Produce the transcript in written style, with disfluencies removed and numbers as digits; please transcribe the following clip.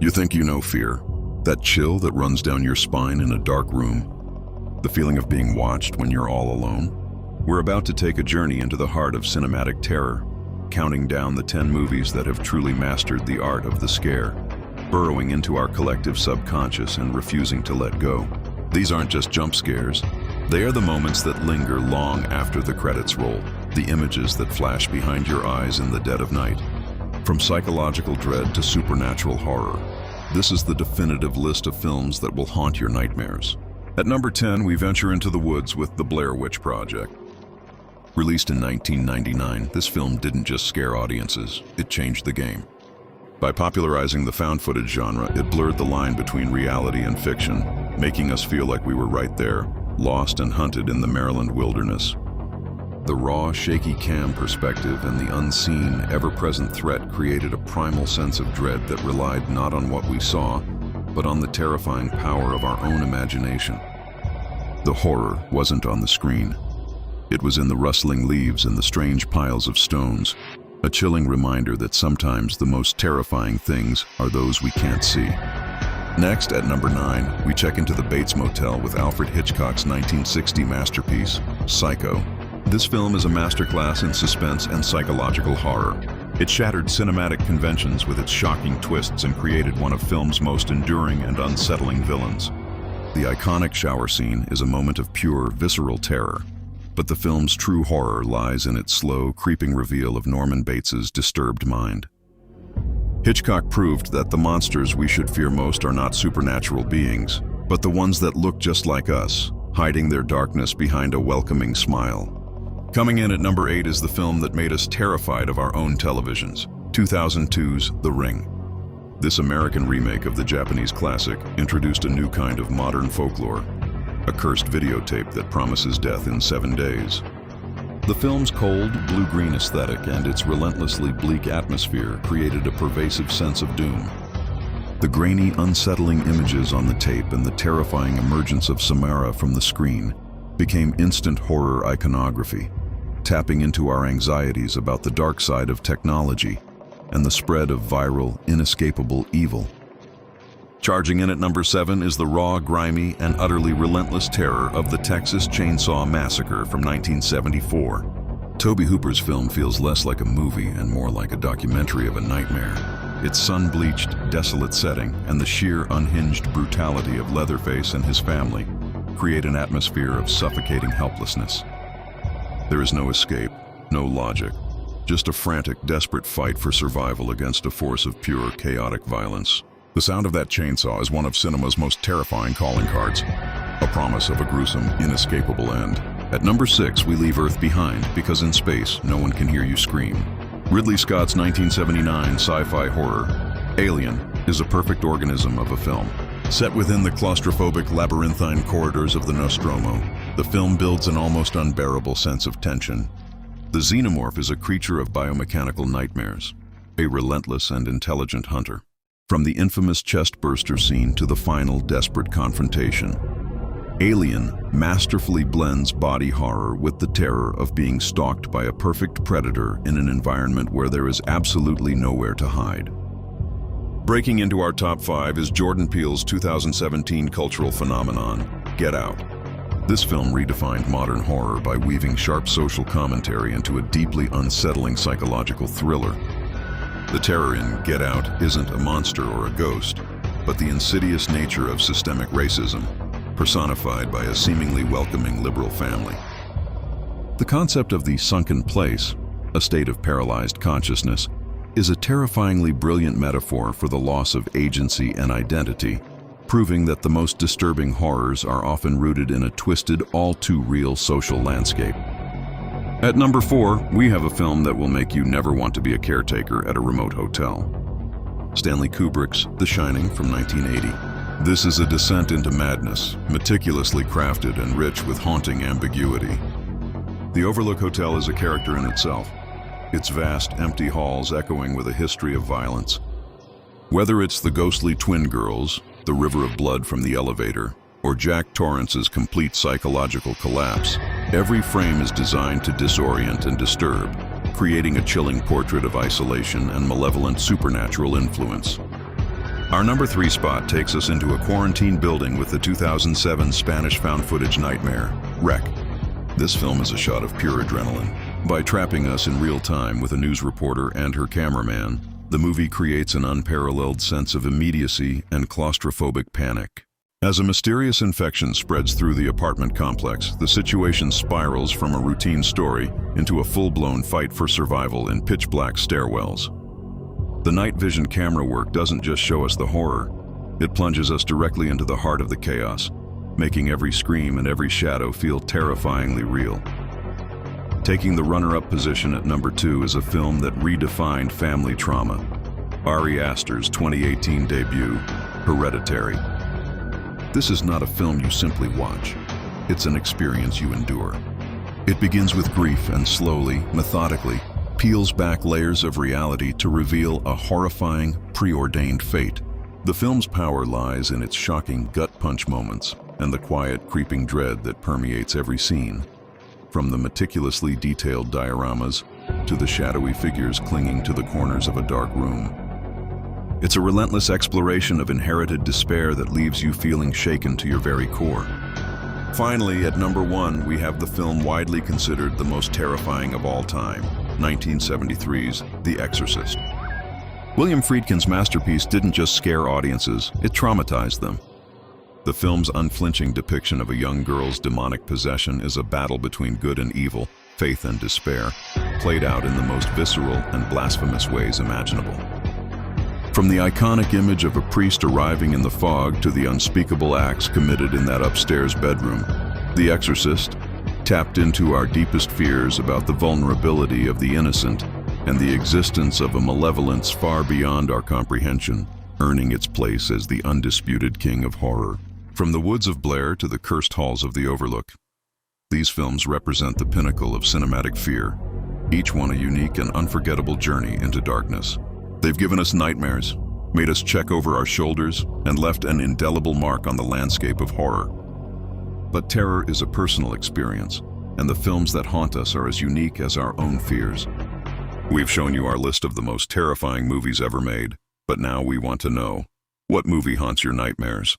You think you know fear, that chill that runs down your spine in a dark room, the feeling of being watched when you're all alone? We're about to take a journey into the heart of cinematic terror, counting down the 10 movies that have truly mastered the art of the scare, burrowing into our collective subconscious and refusing to let go. These aren't just jump scares. They are the moments that linger long after the credits roll, the images that flash behind your eyes in the dead of night. From psychological dread to supernatural horror, this is the definitive list of films that will haunt your nightmares. At number 10, we venture into the woods with The Blair Witch Project. Released in 1999, this film didn't just scare audiences, it changed the game. By popularizing the found footage genre, it blurred the line between reality and fiction, making us feel like we were right there, lost and hunted in the Maryland wilderness. The raw, shaky cam perspective and the unseen, ever-present threat created a primal sense of dread that relied not on what we saw, but on the terrifying power of our own imagination. The horror wasn't on the screen. It was in the rustling leaves and the strange piles of stones, a chilling reminder that sometimes the most terrifying things are those we can't see. Next, at number 9, we check into the Bates Motel with Alfred Hitchcock's 1960 masterpiece, Psycho. This film is a masterclass in suspense and psychological horror. It shattered cinematic conventions with its shocking twists and created one of film's most enduring and unsettling villains. The iconic shower scene is a moment of pure, visceral terror, but the film's true horror lies in its slow, creeping reveal of Norman Bates's disturbed mind. Hitchcock proved that the monsters we should fear most are not supernatural beings, but the ones that look just like us, hiding their darkness behind a welcoming smile. Coming in at number 8 is the film that made us terrified of our own televisions, 2002's The Ring. This American remake of the Japanese classic introduced a new kind of modern folklore, a cursed videotape that promises death in 7 days. The film's cold, blue-green aesthetic and its relentlessly bleak atmosphere created a pervasive sense of doom. The grainy, unsettling images on the tape and the terrifying emergence of Samara from the screen became instant horror iconography, tapping into our anxieties about the dark side of technology and the spread of viral, inescapable evil. Charging in at number 7 is the raw, grimy, and utterly relentless terror of the Texas Chainsaw Massacre from 1974. Tobe Hooper's film feels less like a movie and more like a documentary of a nightmare. Its sun-bleached, desolate setting and the sheer, unhinged brutality of Leatherface and his family create an atmosphere of suffocating helplessness. There is no escape, no logic, just a frantic, desperate fight for survival against a force of pure, chaotic violence. The sound of that chainsaw is one of cinema's most terrifying calling cards, a promise of a gruesome, inescapable end. At number 6, we leave Earth behind because in space, no one can hear you scream. Ridley Scott's 1979 sci-fi horror, Alien, is a perfect organism of a film. Set within the claustrophobic labyrinthine corridors of the Nostromo, the film builds an almost unbearable sense of tension. The xenomorph is a creature of biomechanical nightmares, a relentless and intelligent hunter. From the infamous chest-burster scene to the final desperate confrontation, Alien masterfully blends body horror with the terror of being stalked by a perfect predator in an environment where there is absolutely nowhere to hide. Breaking into our top 5 is Jordan Peele's 2017 cultural phenomenon, Get Out. This film redefined modern horror by weaving sharp social commentary into a deeply unsettling psychological thriller. The terror in Get Out isn't a monster or a ghost, but the insidious nature of systemic racism, personified by a seemingly welcoming liberal family. The concept of the sunken place, a state of paralyzed consciousness, is a terrifyingly brilliant metaphor for the loss of agency and identity, proving that the most disturbing horrors are often rooted in a twisted, all-too-real social landscape. At number 4, we have a film that will make you never want to be a caretaker at a remote hotel. Stanley Kubrick's The Shining from 1980. This is a descent into madness, meticulously crafted and rich with haunting ambiguity. The Overlook Hotel is a character in itself, its vast, empty halls echoing with a history of violence. Whether it's the ghostly twin girls, the river of blood from the elevator, or Jack Torrance's complete psychological collapse, every frame is designed to disorient and disturb, creating a chilling portrait of isolation and malevolent supernatural influence. Our number 3 spot takes us into a quarantine building with the 2007 Spanish found footage nightmare, REC. This film is a shot of pure adrenaline. By trapping us in real time with a news reporter and her cameraman, the movie creates an unparalleled sense of immediacy and claustrophobic panic. As a mysterious infection spreads through the apartment complex, the situation spirals from a routine story into a full-blown fight for survival in pitch-black stairwells. The night vision camera work doesn't just show us the horror, it plunges us directly into the heart of the chaos, making every scream and every shadow feel terrifyingly real. Taking the runner-up position at number 2 is a film that redefined family trauma, Ari Aster's 2018 debut, Hereditary. This is not a film you simply watch, it's an experience you endure. It begins with grief and slowly, methodically, peels back layers of reality to reveal a horrifying, preordained fate. The film's power lies in its shocking gut-punch moments and the quiet, creeping dread that permeates every scene. From the meticulously detailed dioramas to the shadowy figures clinging to the corners of a dark room. It's a relentless exploration of inherited despair that leaves you feeling shaken to your very core. Finally, at number 1, we have the film widely considered the most terrifying of all time, 1973's The Exorcist. William Friedkin's masterpiece didn't just scare audiences, it traumatized them. The film's unflinching depiction of a young girl's demonic possession is a battle between good and evil, faith and despair, played out in the most visceral and blasphemous ways imaginable. From the iconic image of a priest arriving in the fog to the unspeakable acts committed in that upstairs bedroom, The Exorcist tapped into our deepest fears about the vulnerability of the innocent and the existence of a malevolence far beyond our comprehension, earning its place as the undisputed king of horror. From the woods of Blair to the cursed halls of the Overlook, these films represent the pinnacle of cinematic fear, each one a unique and unforgettable journey into darkness. They've given us nightmares, made us check over our shoulders, and left an indelible mark on the landscape of horror. But terror is a personal experience, and the films that haunt us are as unique as our own fears. We've shown you our list of the most terrifying movies ever made, but now we want to know, what movie haunts your nightmares?